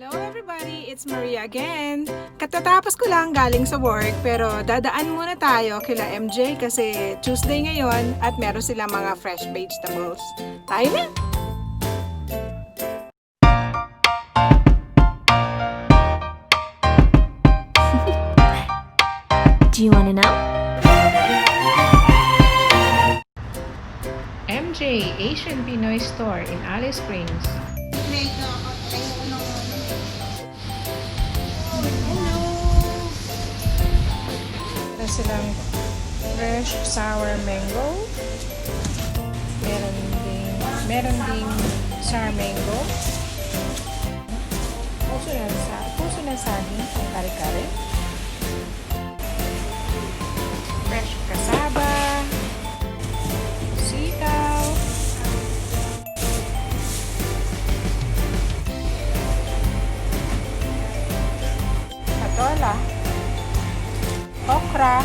Hello everybody! It's Maria again. Katatapos ko lang galing sa work pero dadaan muna tayo kila MJ kasi Tuesday ngayon at meron silang mga fresh vegetables. Tayo na! Do you wanna know? MJ Asian Pinoy Store in Alice Springs. Meron silang fresh sour mango. Meron ding sour mango. Puso ng saging ang kare-kare. Fresh cassava. Sitaw. Patola. Okra.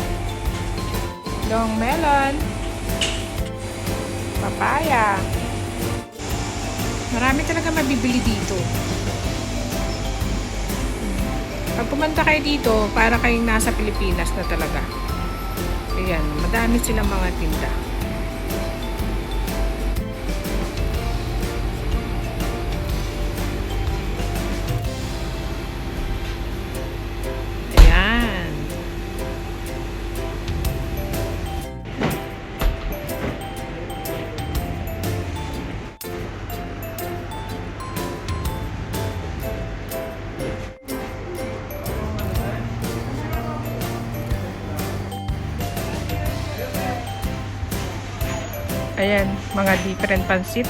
Long melon. Papaya. Marami talaga mabibili dito. Pag pumunta kayo dito, para kayong nasa Pilipinas na talaga. Ayan, madami silang mga tinda. Ayan. Ayan, mga different pansit.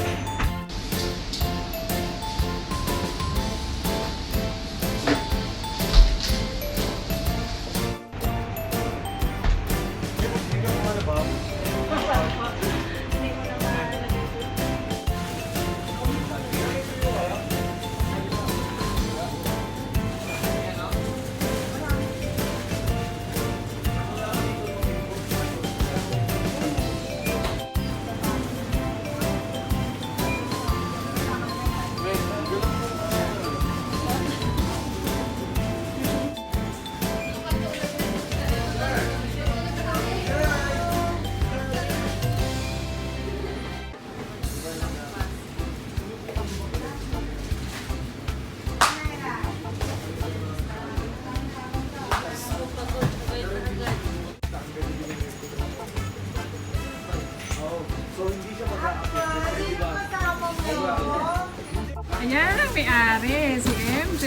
Ayan, may-ari, si MJ.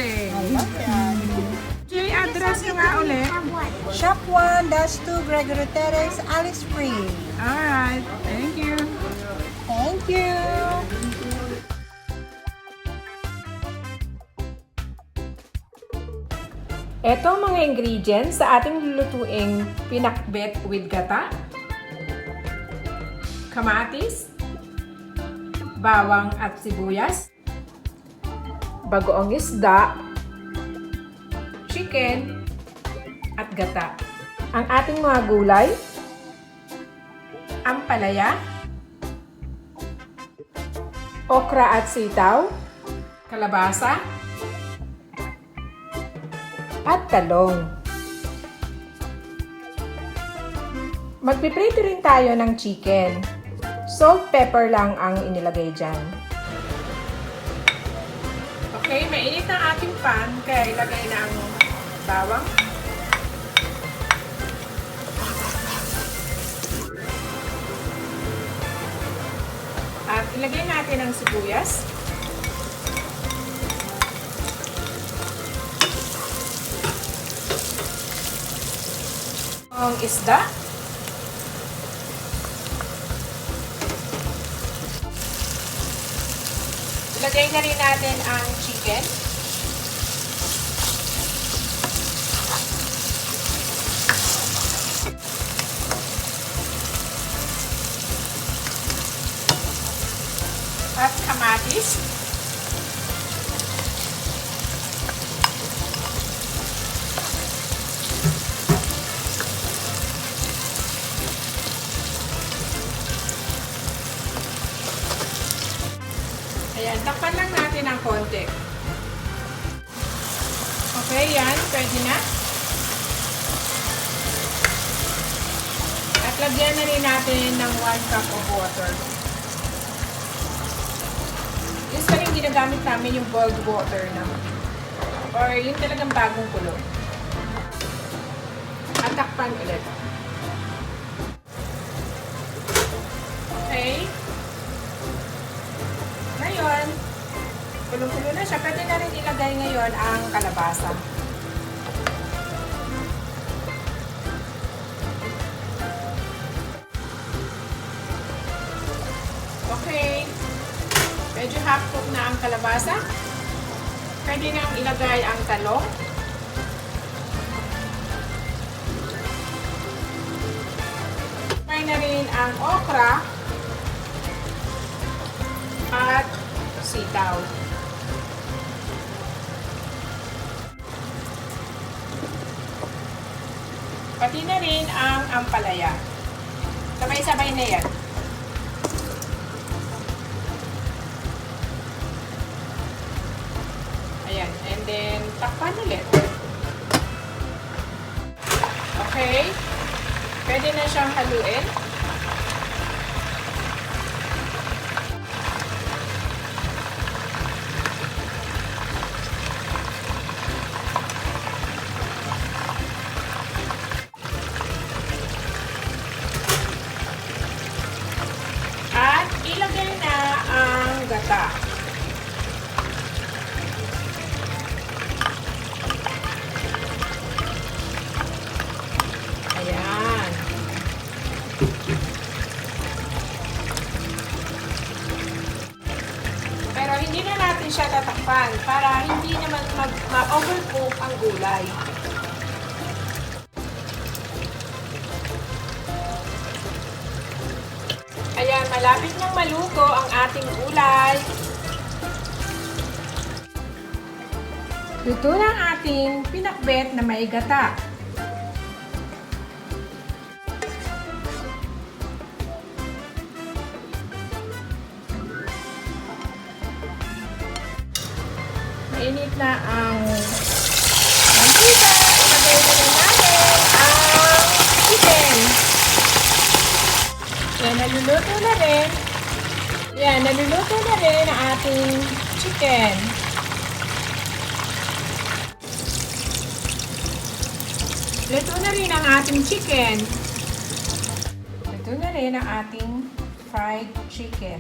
Jay, address nyo nga ulit. Shop 1-2 Gregory Terrace, Alice Springs. Alright, thank you. Thank you. Ito ang mga ingredients sa ating lulutuing pinakbet with gata. Kamatis, bawang at sibuyas, bagoong isda, chicken, at gata. Ang ating mga gulay, ampalaya, okra at sitaw, kalabasa, at talong. Magpiprito rin tayo ng chicken. Salt, pepper lang ang inilagay dyan. Okay, mainit na ating pan, kaya ilagay na ang bawang. At ilagay natin ang sibuyas. Ang isda. Ilagay na rin natin ang chicken. At kamatis. Ayan, takpan lang natin ng konti. Okay, yan. Pwede na. At lagyan na rin natin ng 1 cup of water. Usually, ginagamit namin yung boiled water na. Or yung talagang bagong kulo. At takpan ulit. Okay. Ngayon, kulong-kulo na siya. Pwede na rin ilagay ngayon ang kalabasa. Okay. Medyo half-cook na ang kalabasa. Pwede nang ilagay ang talong. Pwede na rin ang okra at sitaw. Pati na rin ang ampalaya. Sabay-sabay na yan. Ayan. And then, takpan ulit. Okay. Pwede na siyang haluin. At ilagay na ang gata. Ayan. Pero hindi na natin siya tatakpan para hindi naman ma-overcook ang gulay. Ayan, malapit nang maluto ang ating gulay. Luto na ang ating pinakbet na may gata. Mainit na ang mantika. Ilagay na rin natin ang chicken. Yan, naluluto na rin. Yan, naluluto na rin ang ating chicken. Luto na rin ang ating chicken. Luto na rin ang ating fried chicken.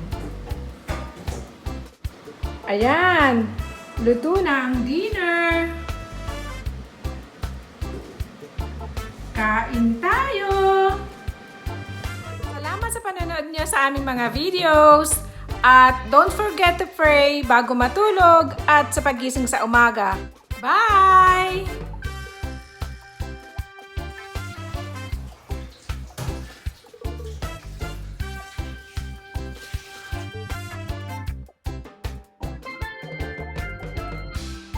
Ayan! Luto na ang dinner! Kain tayo! Salamat sa panonood niyo sa aming mga videos. At don't forget to pray bago matulog at sa pagising sa umaga. Bye!